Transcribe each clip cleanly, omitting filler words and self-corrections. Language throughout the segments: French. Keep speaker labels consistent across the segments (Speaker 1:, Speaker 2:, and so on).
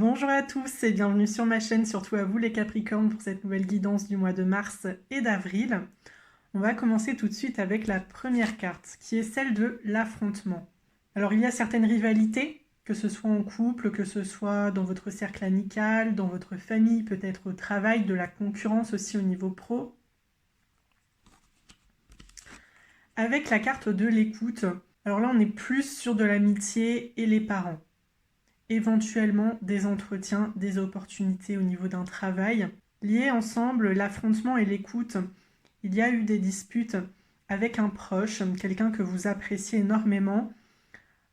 Speaker 1: Bonjour à tous et bienvenue sur ma chaîne, surtout à vous les Capricornes pour cette nouvelle guidance du mois de mars et d'avril. On va commencer tout de suite avec la première carte qui est celle de l'affrontement. Alors il y a certaines rivalités, que ce soit en couple, que ce soit dans votre cercle amical, dans votre famille, peut-être au travail, de la concurrence aussi au niveau pro. Avec la carte de l'écoute, alors là on est plus sur de l'amitié et les parents. Éventuellement des entretiens, des opportunités au niveau d'un travail. Liés ensemble, l'affrontement et l'écoute, il y a eu des disputes avec un proche, quelqu'un que vous appréciez énormément.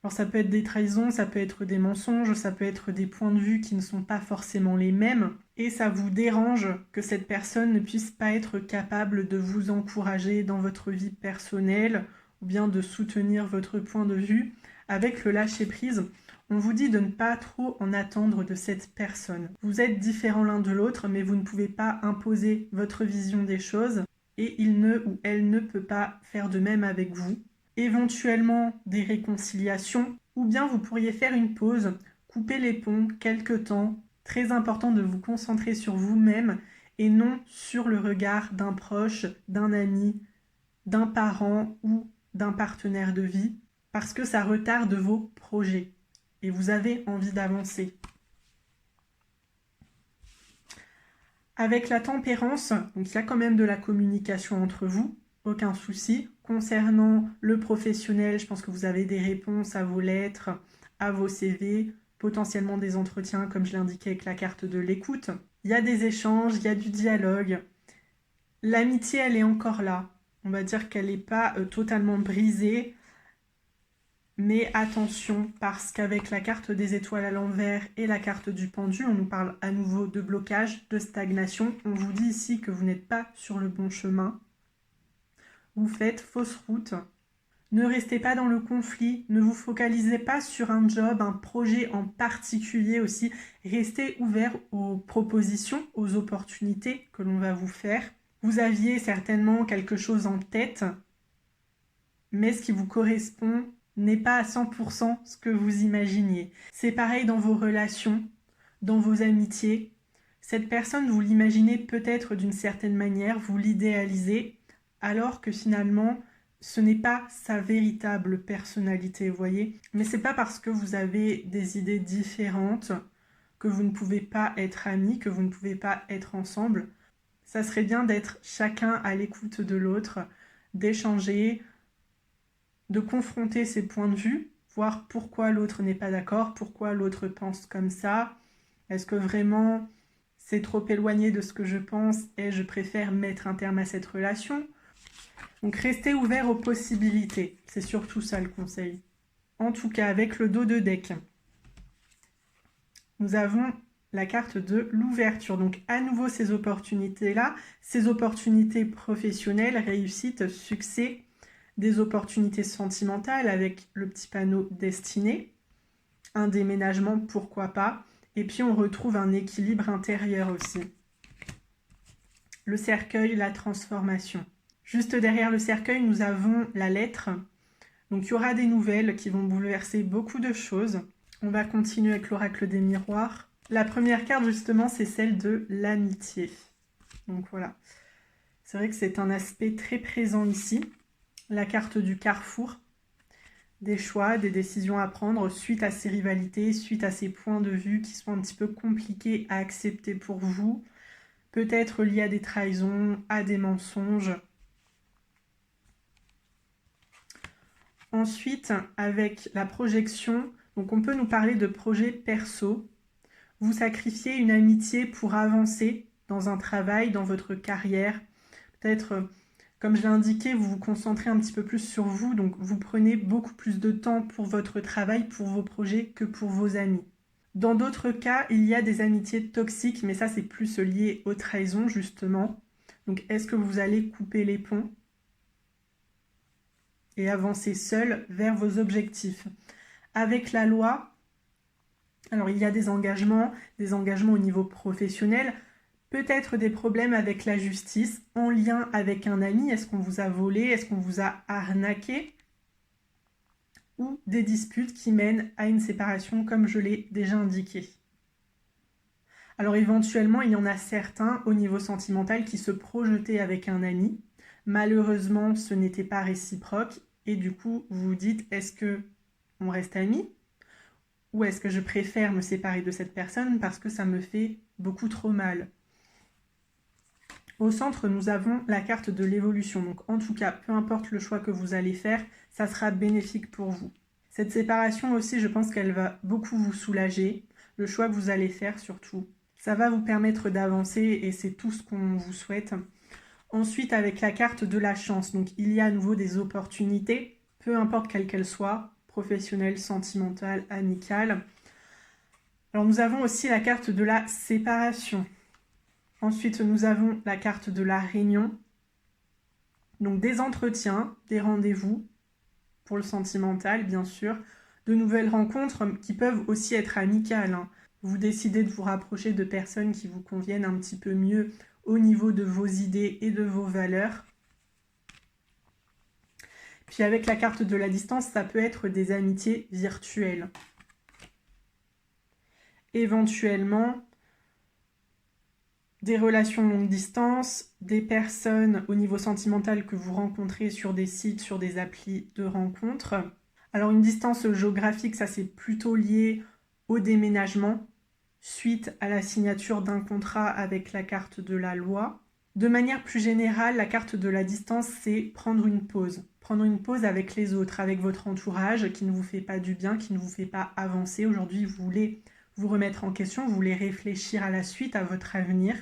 Speaker 1: Alors ça peut être des trahisons, ça peut être des mensonges, ça peut être des points de vue qui ne sont pas forcément les mêmes. Et ça vous dérange que cette personne ne puisse pas être capable de vous encourager dans votre vie personnelle ou bien de soutenir votre point de vue. Avec le lâcher-prise, on vous dit de ne pas trop en attendre de cette personne. Vous êtes différents l'un de l'autre, mais vous ne pouvez pas imposer votre vision des choses et il ne ou elle ne peut pas faire de même avec vous. Éventuellement des réconciliations, ou bien vous pourriez faire une pause, couper les ponts quelque temps. Très important de vous concentrer sur vous-même et non sur le regard d'un proche, d'un ami, d'un parent ou d'un partenaire de vie, parce que ça retarde vos projets et vous avez envie d'avancer. Avec la tempérance, donc il y a quand même de la communication entre vous, aucun souci. Concernant le professionnel, je pense que vous avez des réponses à vos lettres, à vos CV, potentiellement des entretiens comme je l'ai indiqué avec la carte de l'écoute. Il y a des échanges, il y a du dialogue. L'amitié, elle est encore là. On va dire qu'elle n'est pas totalement brisée. Mais attention, parce qu'avec la carte des étoiles à l'envers et la carte du pendu, on nous parle à nouveau de blocage, de stagnation. On vous dit ici que vous n'êtes pas sur le bon chemin. Vous faites fausse route. Ne restez pas dans le conflit, ne vous focalisez pas sur un job, un projet en particulier aussi. Restez ouvert aux propositions, aux opportunités que l'on va vous faire. Vous aviez certainement quelque chose en tête, mais ce qui vous correspond n'est pas à 100% ce que vous imaginiez. C'est pareil dans vos relations, dans vos amitiés. Cette personne, vous l'imaginez peut-être d'une certaine manière, vous l'idéalisez, alors que finalement, ce n'est pas sa véritable personnalité, vous voyez. Mais c'est pas parce que vous avez des idées différentes que vous ne pouvez pas être amis, que vous ne pouvez pas être ensemble. Ça serait bien d'être chacun à l'écoute de l'autre, d'échanger, de confronter ses points de vue, voir pourquoi l'autre n'est pas d'accord, pourquoi l'autre pense comme ça. Est-ce que vraiment c'est trop éloigné de ce que je pense et je préfère mettre un terme à cette relation? Donc restez ouvert aux possibilités, c'est surtout ça le conseil. En tout cas, avec le dos de deck, nous avons la carte de l'ouverture. Donc à nouveau ces opportunités-là, ces opportunités professionnelles, réussite, succès, des opportunités sentimentales avec le petit panneau destiné, un déménagement, pourquoi pas, et puis on retrouve un équilibre intérieur aussi. Le cercueil, la transformation. Juste derrière le cercueil, nous avons la lettre. Donc il y aura des nouvelles qui vont bouleverser beaucoup de choses. On va continuer avec l'oracle des miroirs. La première carte, justement, c'est celle de l'amitié. Donc voilà. C'est vrai que c'est un aspect très présent ici. La carte du carrefour. Des choix, des décisions à prendre suite à ces rivalités, suite à ces points de vue qui sont un petit peu compliqués à accepter pour vous. Peut-être liés à des trahisons, à des mensonges. Ensuite, avec la projection, donc on peut nous parler de projet perso. Vous sacrifiez une amitié pour avancer dans un travail, dans votre carrière. Peut-être, comme je l'ai indiqué, vous vous concentrez un petit peu plus sur vous, donc vous prenez beaucoup plus de temps pour votre travail, pour vos projets, que pour vos amis. Dans d'autres cas, il y a des amitiés toxiques, mais ça c'est plus lié aux trahisons justement. Donc est-ce que vous allez couper les ponts et avancer seul vers vos objectifs? Avec la loi, alors il y a des engagements au niveau professionnel, peut-être des problèmes avec la justice, en lien avec un ami, est-ce qu'on vous a volé, est-ce qu'on vous a arnaqué, ou des disputes qui mènent à une séparation comme je l'ai déjà indiqué. Alors éventuellement, il y en a certains au niveau sentimental qui se projetaient avec un ami. Malheureusement, ce n'était pas réciproque et du coup, vous vous dites, est-ce que on reste amis ou est-ce que je préfère me séparer de cette personne parce que ça me fait beaucoup trop mal? Au centre, nous avons la carte de l'évolution. Donc en tout cas, peu importe le choix que vous allez faire, ça sera bénéfique pour vous. Cette séparation aussi, je pense qu'elle va beaucoup vous soulager. Le choix que vous allez faire surtout. Ça va vous permettre d'avancer et c'est tout ce qu'on vous souhaite. Ensuite, avec la carte de la chance, donc il y a à nouveau des opportunités, peu importe quelles qu'elles soient, professionnelles, sentimentales, amicales. Alors nous avons aussi la carte de la séparation. Ensuite, nous avons la carte de la réunion. Donc des entretiens, des rendez-vous, pour le sentimental bien sûr, de nouvelles rencontres qui peuvent aussi être amicales. Vous décidez de vous rapprocher de personnes qui vous conviennent un petit peu mieux au niveau de vos idées et de vos valeurs. Puis avec la carte de la distance, ça peut être des amitiés virtuelles. Éventuellement, des relations longue distance, des personnes au niveau sentimental que vous rencontrez sur des sites, sur des applis de rencontres. Alors une distance géographique, ça c'est plutôt lié au déménagement, suite à la signature d'un contrat avec la carte de la loi. De manière plus générale, la carte de la distance, c'est prendre une pause. Prendre une pause avec les autres, avec votre entourage qui ne vous fait pas du bien, qui ne vous fait pas avancer. Aujourd'hui, vous voulez vous remettre en question, vous voulez réfléchir à la suite, à votre avenir.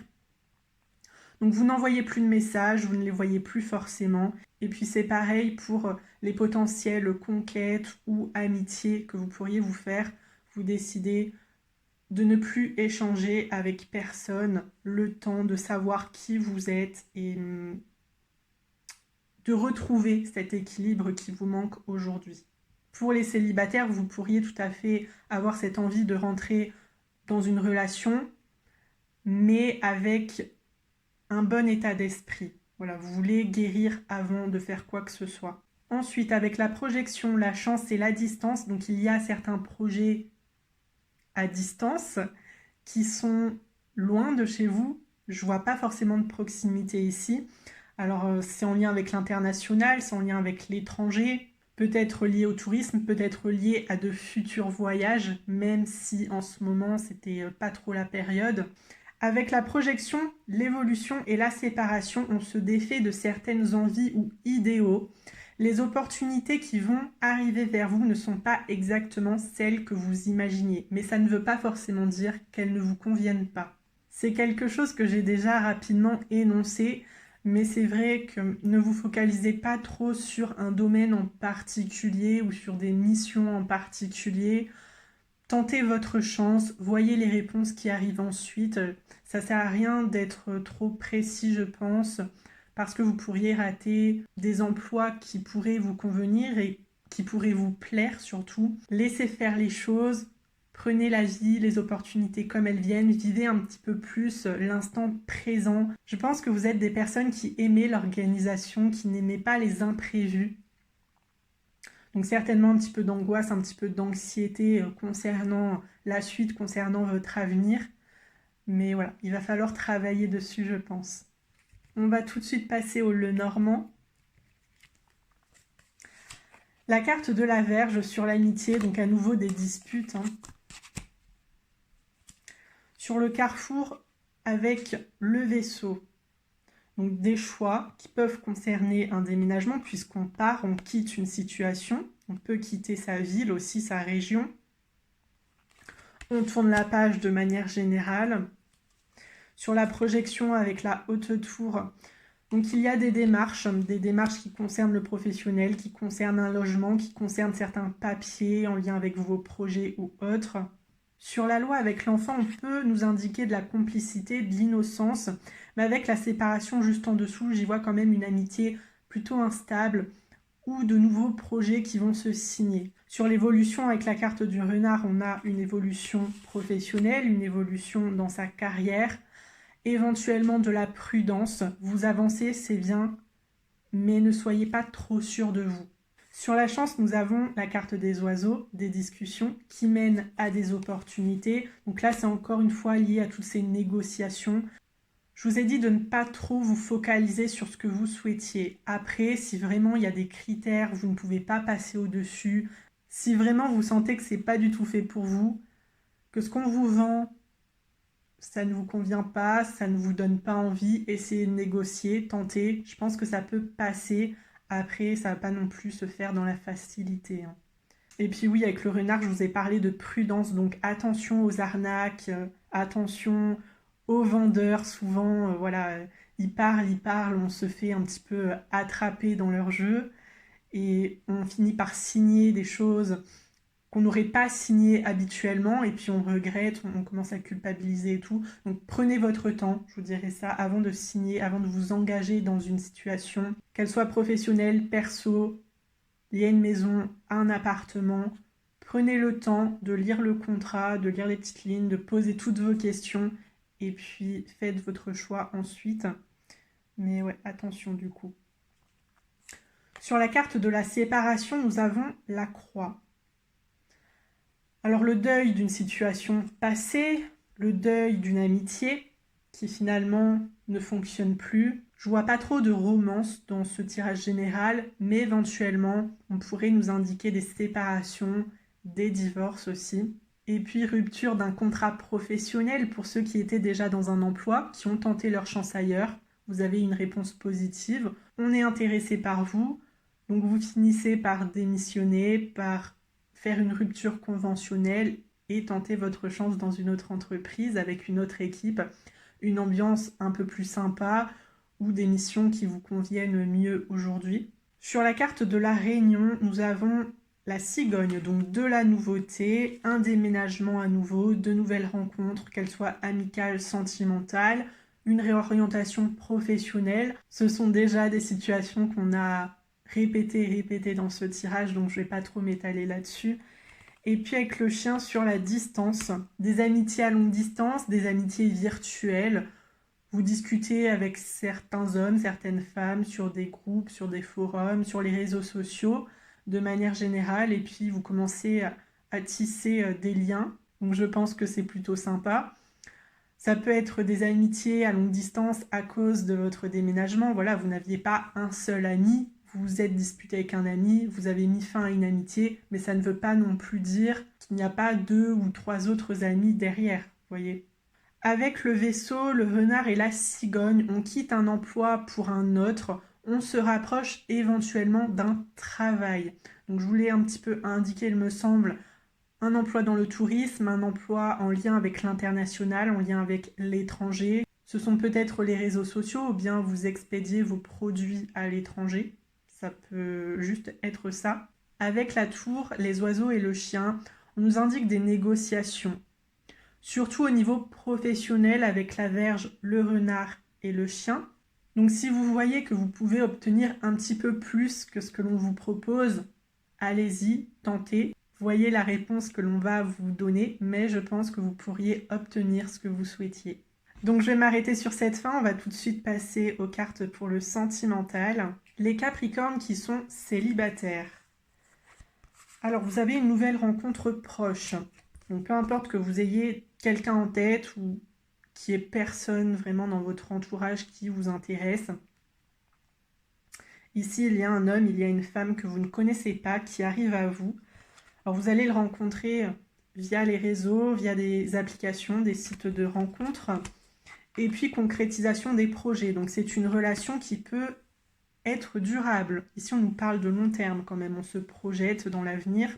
Speaker 1: Donc vous n'envoyez plus de messages, vous ne les voyez plus forcément. Et puis c'est pareil pour les potentielles conquêtes ou amitiés que vous pourriez vous faire. Vous décidez de ne plus échanger avec personne, le temps de savoir qui vous êtes et de retrouver cet équilibre qui vous manque aujourd'hui. Pour les célibataires, vous pourriez tout à fait avoir cette envie de rentrer dans une relation, mais avec un bon état d'esprit. Voilà, vous voulez guérir avant de faire quoi que ce soit. Ensuite, avec la projection, la chance et la distance, donc il y a certains projets à distance qui sont loin de chez vous. Je vois pas forcément de proximité ici. Alors c'est en lien avec l'international, c'est en lien avec l'étranger, peut-être lié au tourisme, peut-être lié à de futurs voyages, même si en ce moment c'était pas trop la période. Avec la projection, l'évolution et la séparation, on se défait de certaines envies ou idéaux. Les opportunités qui vont arriver vers vous ne sont pas exactement celles que vous imaginiez, mais ça ne veut pas forcément dire qu'elles ne vous conviennent pas. C'est quelque chose que j'ai déjà rapidement énoncé, mais c'est vrai que ne vous focalisez pas trop sur un domaine en particulier ou sur des missions en particulier. Tentez votre chance, voyez les réponses qui arrivent ensuite. Ça sert à rien d'être trop précis, je pense, parce que vous pourriez rater des emplois qui pourraient vous convenir et qui pourraient vous plaire surtout. Laissez faire les choses, prenez la vie, les opportunités comme elles viennent, vivez un petit peu plus l'instant présent. Je pense que vous êtes des personnes qui aimaient l'organisation, qui n'aimaient pas les imprévus. Donc certainement un petit peu d'angoisse, un petit peu d'anxiété concernant la suite, concernant votre avenir. Mais voilà, il va falloir travailler dessus, je pense. On va tout de suite passer au Lenormand. La carte de la Vierge sur l'amitié, donc à nouveau des disputes. Sur le carrefour avec le vaisseau. Donc des choix qui peuvent concerner un déménagement puisqu'on part, on quitte une situation, on peut quitter sa ville aussi, sa région. On tourne la page de manière générale. Sur la projection avec la haute tour, donc il y a des démarches qui concernent le professionnel, qui concernent un logement, qui concernent certains papiers en lien avec vos projets ou autres. Sur la loi avec l'enfant, on peut nous indiquer de la complicité, de l'innocence, mais avec la séparation juste en dessous, j'y vois quand même une amitié plutôt instable ou de nouveaux projets qui vont se signer. Sur l'évolution avec la carte du renard, on a une évolution professionnelle, une évolution dans sa carrière, éventuellement de la prudence. Vous avancez, c'est bien, mais ne soyez pas trop sûr de vous. Sur la chance, nous avons la carte des oiseaux, des discussions qui mènent à des opportunités. Donc là, c'est encore une fois lié à toutes ces négociations. Je vous ai dit de ne pas trop vous focaliser sur ce que vous souhaitiez. Après, si vraiment il y a des critères, vous ne pouvez pas passer au-dessus. Si vraiment vous sentez que ce n'est pas du tout fait pour vous, que ce qu'on vous vend, ça ne vous convient pas, ça ne vous donne pas envie, essayez de négocier, tentez. Je pense que ça peut passer. Après, ça ne va pas non plus se faire dans la facilité. Et puis oui, avec le renard, je vous ai parlé de prudence, donc attention aux arnaques, attention aux vendeurs. Souvent, voilà, ils parlent, on se fait un petit peu attraper dans leur jeu et on finit par signer des choses qu'on n'aurait pas signé habituellement et puis on regrette, on commence à culpabiliser et tout. Donc prenez votre temps, je vous dirais ça, avant de signer, avant de vous engager dans une situation, qu'elle soit professionnelle, perso, il y a une maison, un appartement. Prenez le temps de lire le contrat, de lire les petites lignes, de poser toutes vos questions et puis faites votre choix ensuite. Mais ouais, attention du coup. Sur la carte de la séparation, nous avons la croix. Alors le deuil d'une situation passée, le deuil d'une amitié qui finalement ne fonctionne plus. Je vois pas trop de romance dans ce tirage général, mais éventuellement, on pourrait nous indiquer des séparations, des divorces aussi. Et puis rupture d'un contrat professionnel pour ceux qui étaient déjà dans un emploi, qui ont tenté leur chance ailleurs. Vous avez une réponse positive. On est intéressé par vous, donc vous finissez par démissionner, par faire une rupture conventionnelle et tenter votre chance dans une autre entreprise avec une autre équipe, une ambiance un peu plus sympa ou des missions qui vous conviennent mieux aujourd'hui. Sur la carte de la Réunion, nous avons la cigogne, donc de la nouveauté, un déménagement à nouveau, de nouvelles rencontres, qu'elles soient amicales, sentimentales, une réorientation professionnelle. Ce sont déjà des situations qu'on a répétées dans ce tirage, donc je ne vais pas trop m'étaler là-dessus. Et puis avec le chien sur la distance, des amitiés à longue distance, des amitiés virtuelles. Vous discutez avec certains hommes, certaines femmes sur des groupes, sur des forums, sur les réseaux sociaux de manière générale et puis vous commencez à tisser des liens. Donc je pense que c'est plutôt sympa. Ça peut être des amitiés à longue distance à cause de votre déménagement. Voilà, vous n'aviez pas un seul ami, vous vous êtes disputé avec un ami, vous avez mis fin à une amitié, mais ça ne veut pas non plus dire qu'il n'y a pas 2 ou 3 autres amis derrière, voyez. Avec le vaisseau, le renard et la cigogne, on quitte un emploi pour un autre, on se rapproche éventuellement d'un travail. Donc je voulais un petit peu indiquer, il me semble, un emploi dans le tourisme, un emploi en lien avec l'international, en lien avec l'étranger. Ce sont peut-être les réseaux sociaux ou bien vous expédiez vos produits à l'étranger. Ça peut juste être ça. Avec la tour, les oiseaux et le chien, on nous indique des négociations. Surtout au niveau professionnel avec la verge, le renard et le chien. Donc si vous voyez que vous pouvez obtenir un petit peu plus que ce que l'on vous propose, allez-y, tentez. Voyez la réponse que l'on va vous donner, mais je pense que vous pourriez obtenir ce que vous souhaitiez. Donc je vais m'arrêter sur cette fin, on va tout de suite passer aux cartes pour le sentimental. Les Capricornes qui sont célibataires. Alors vous avez une nouvelle rencontre proche. Donc peu importe que vous ayez quelqu'un en tête ou qu'il n'y ait personne vraiment dans votre entourage qui vous intéresse. Ici, il y a un homme, il y a une femme que vous ne connaissez pas qui arrive à vous. Alors vous allez le rencontrer via les réseaux, via des applications, des sites de rencontres. Et puis concrétisation des projets. Donc c'est une relation qui peut être durable. Ici, on nous parle de long terme quand même. On se projette dans l'avenir.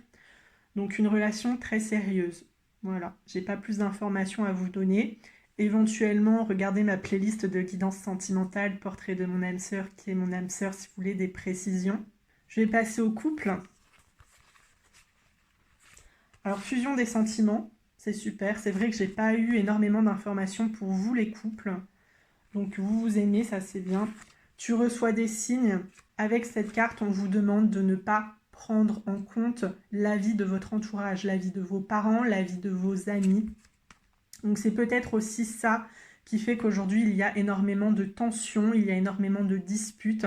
Speaker 1: Donc une relation très sérieuse. Voilà, j'ai pas plus d'informations à vous donner. Éventuellement, regardez ma playlist de guidance sentimentale, portrait de mon âme sœur, qui est mon âme sœur si vous voulez des précisions. Je vais passer au couple. Alors, fusion des sentiments, c'est super. C'est vrai que j'ai pas eu énormément d'informations pour vous les couples. Donc vous vous aimez, ça c'est bien. Tu reçois des signes. Avec cette carte, on vous demande de ne pas prendre en compte l'avis de votre entourage, l'avis de vos parents, l'avis de vos amis. Donc c'est peut-être aussi ça qui fait qu'aujourd'hui il y a énormément de tensions, il y a énormément de disputes.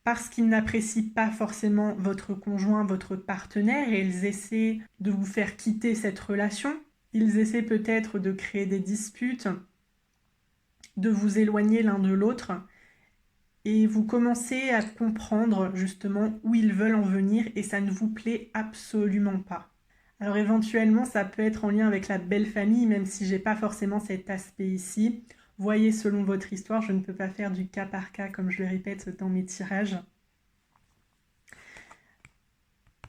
Speaker 1: parce qu'ils n'apprécient pas forcément votre conjoint, votre partenaire, et ils essaient de vous faire quitter cette relation. Ils essaient peut-être de créer des disputes, de vous éloigner l'un de l'autre, et vous commencez à comprendre justement où ils veulent en venir, et ça ne vous plaît absolument pas. Alors éventuellement, ça peut être en lien avec la belle famille, même si j'ai pas forcément cet aspect ici. Voyez selon votre histoire, je ne peux pas faire du cas par cas comme je le répète dans mes tirages.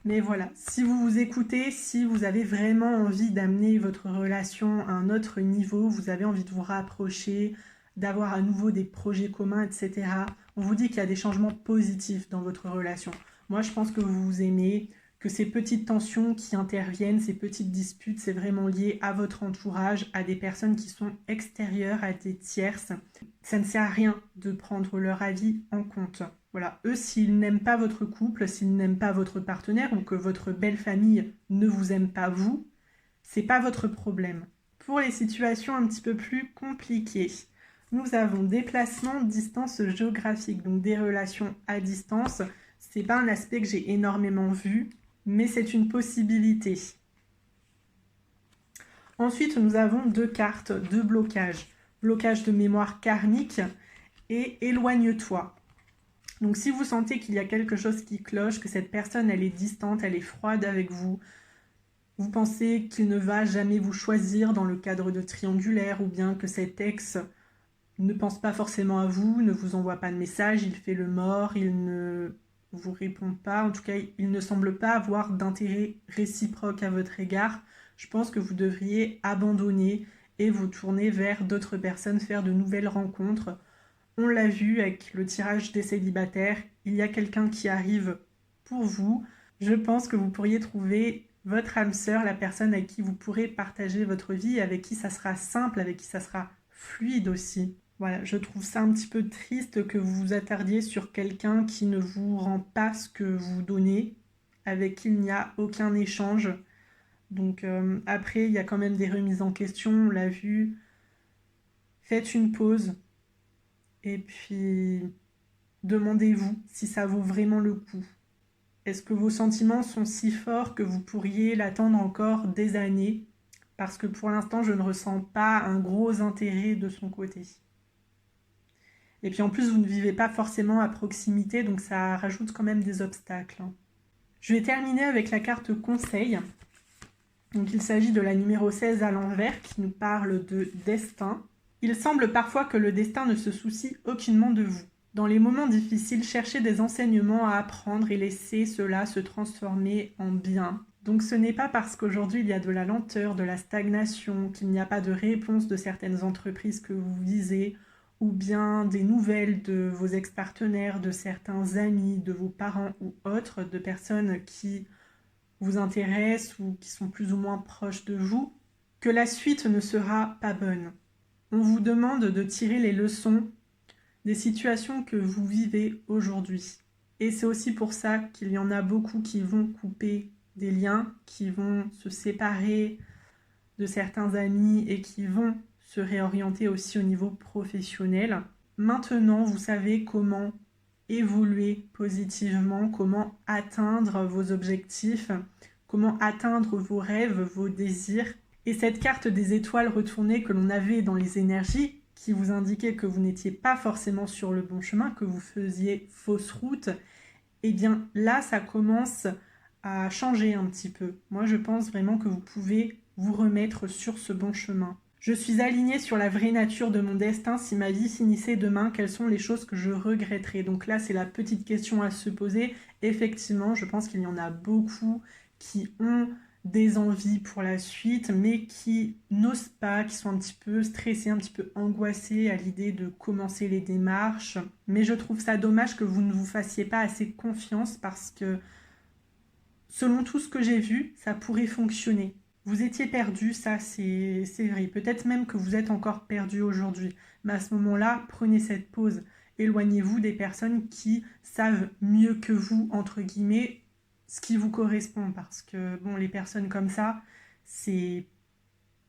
Speaker 1: Mais voilà, si vous vous écoutez, si vous avez vraiment envie d'amener votre relation à un autre niveau, vous avez envie de vous rapprocher, d'avoir à nouveau des projets communs, etc., on vous dit qu'il y a des changements positifs dans votre relation. Moi, je pense que vous vous aimez, que ces petites tensions qui interviennent, ces petites disputes, c'est vraiment lié à votre entourage, à des personnes qui sont extérieures, à des tierces. Ça ne sert à rien de prendre leur avis en compte. Voilà, eux, s'ils n'aiment pas votre couple, s'ils n'aiment pas votre partenaire ou que votre belle famille ne vous aime pas vous, c'est pas votre problème. Pour les situations un petit peu plus compliquées, nous avons déplacement, distance géographique, donc des relations à distance. C'est pas un aspect que j'ai énormément vu, mais c'est une possibilité. Ensuite, nous avons deux cartes de blocage. Blocage de mémoire karmique et éloigne-toi. Donc si vous sentez qu'il y a quelque chose qui cloche, que cette personne elle est distante, elle est froide avec vous, vous pensez qu'il ne va jamais vous choisir dans le cadre de triangulaire, ou bien que cet ex ne pense pas forcément à vous, ne vous envoie pas de message, il fait le mort, il ne vous répond pas, en tout cas il ne semble pas avoir d'intérêt réciproque à votre égard, je pense que vous devriez abandonner et vous tourner vers d'autres personnes, faire de nouvelles rencontres. On l'a vu avec le tirage des célibataires, il y a quelqu'un qui arrive pour vous. Je pense que vous pourriez trouver votre âme sœur, la personne avec qui vous pourrez partager votre vie, avec qui ça sera simple, avec qui ça sera fluide aussi. Voilà, je trouve ça un petit peu triste que vous vous attardiez sur quelqu'un qui ne vous rend pas ce que vous donnez, avec qui il n'y a aucun échange. Donc après, il y a quand même des remises en question, on l'a vu. Faites une pause et puis demandez-vous si ça vaut vraiment le coup. Est-ce que vos sentiments sont si forts que vous pourriez l'attendre encore des années? Parce que pour l'instant, je ne ressens pas un gros intérêt de son côté. Et puis en plus, vous ne vivez pas forcément à proximité, donc ça rajoute quand même des obstacles. Je vais terminer avec la carte conseil. Donc il s'agit de la numéro 16 à l'envers qui nous parle de destin. Il semble parfois que le destin ne se soucie aucunement de vous. Dans les moments difficiles, cherchez des enseignements à apprendre et laissez cela se transformer en bien. Donc ce n'est pas parce qu'aujourd'hui il y a de la lenteur, de la stagnation, qu'il n'y a pas de réponse de certaines entreprises que vous visez, ou bien des nouvelles de vos ex-partenaires, de certains amis, de vos parents ou autres, de personnes qui vous intéressent ou qui sont plus ou moins proches de vous, que la suite ne sera pas bonne. On vous demande de tirer les leçons des situations que vous vivez aujourd'hui. Et c'est aussi pour ça qu'il y en a beaucoup qui vont couper des liens, qui vont se séparer de certains amis et qui vont se réorienter aussi au niveau professionnel. Maintenant, vous savez comment évoluer positivement, comment atteindre vos objectifs, comment atteindre vos rêves, vos désirs. Et cette carte des étoiles retournées que l'on avait dans les énergies, qui vous indiquait que vous n'étiez pas forcément sur le bon chemin, que vous faisiez fausse route, et bien là, ça commence à changer un petit peu. Moi, je pense vraiment que vous pouvez vous remettre sur ce bon chemin. Je suis alignée sur la vraie nature de mon destin. Si ma vie finissait demain, quelles sont les choses que je regretterais? Donc là, c'est la petite question à se poser. Effectivement, je pense qu'il y en a beaucoup qui ont des envies pour la suite, mais qui n'osent pas, qui sont un petit peu stressés, un petit peu angoissés à l'idée de commencer les démarches. Mais je trouve ça dommage que vous ne vous fassiez pas assez confiance parce que, selon tout ce que j'ai vu, ça pourrait fonctionner. Vous étiez perdu, ça c'est vrai. Peut-être même que vous êtes encore perdu aujourd'hui. Mais à ce moment-là, prenez cette pause. Éloignez-vous des personnes qui savent mieux que vous, entre guillemets, ce qui vous correspond. Parce que, bon, les personnes comme ça, c'est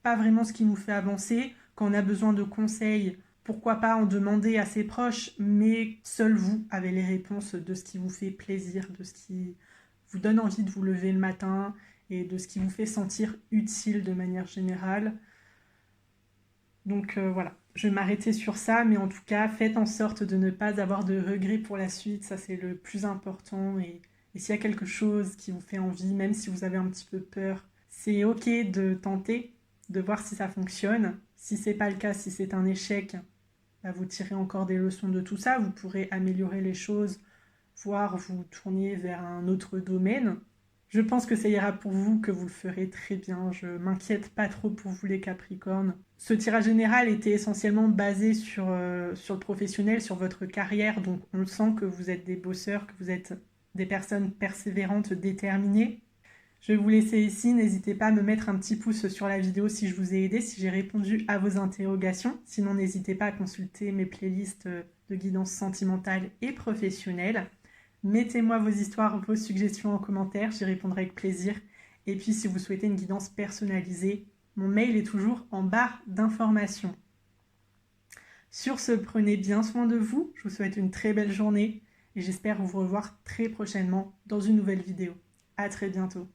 Speaker 1: pas vraiment ce qui nous fait avancer. Quand on a besoin de conseils pourquoi pas en demander à ses proches, mais seul vous avez les réponses de ce qui vous fait plaisir, de ce qui vous donne envie de vous lever le matin et de ce qui vous fait sentir utile de manière générale. Donc voilà, je vais m'arrêter sur ça, mais en tout cas, faites en sorte de ne pas avoir de regrets pour la suite, ça c'est le plus important. Et s'il y a quelque chose qui vous fait envie, même si vous avez un petit peu peur, c'est ok de tenter, de voir si ça fonctionne. Si c'est pas le cas, si c'est un échec, bah, vous tirez encore des leçons de tout ça, vous pourrez améliorer les choses, voire vous tourner vers un autre domaine. Je pense que ça ira pour vous, que vous le ferez très bien. Je m'inquiète pas trop pour vous les Capricornes. Ce tirage général était essentiellement basé sur le professionnel, sur votre carrière. Donc on sent que vous êtes des bosseurs, que vous êtes des personnes persévérantes, déterminées. Je vais vous laisser ici. N'hésitez pas à me mettre un petit pouce sur la vidéo si je vous ai aidé, si j'ai répondu à vos interrogations. Sinon, n'hésitez pas à consulter mes playlists de guidance sentimentale et professionnelle. Mettez-moi vos histoires, vos suggestions en commentaire, j'y répondrai avec plaisir. Et puis si vous souhaitez une guidance personnalisée, mon mail est toujours en barre d'informations. Sur ce, prenez bien soin de vous, je vous souhaite une très belle journée et j'espère vous revoir très prochainement dans une nouvelle vidéo. À très bientôt.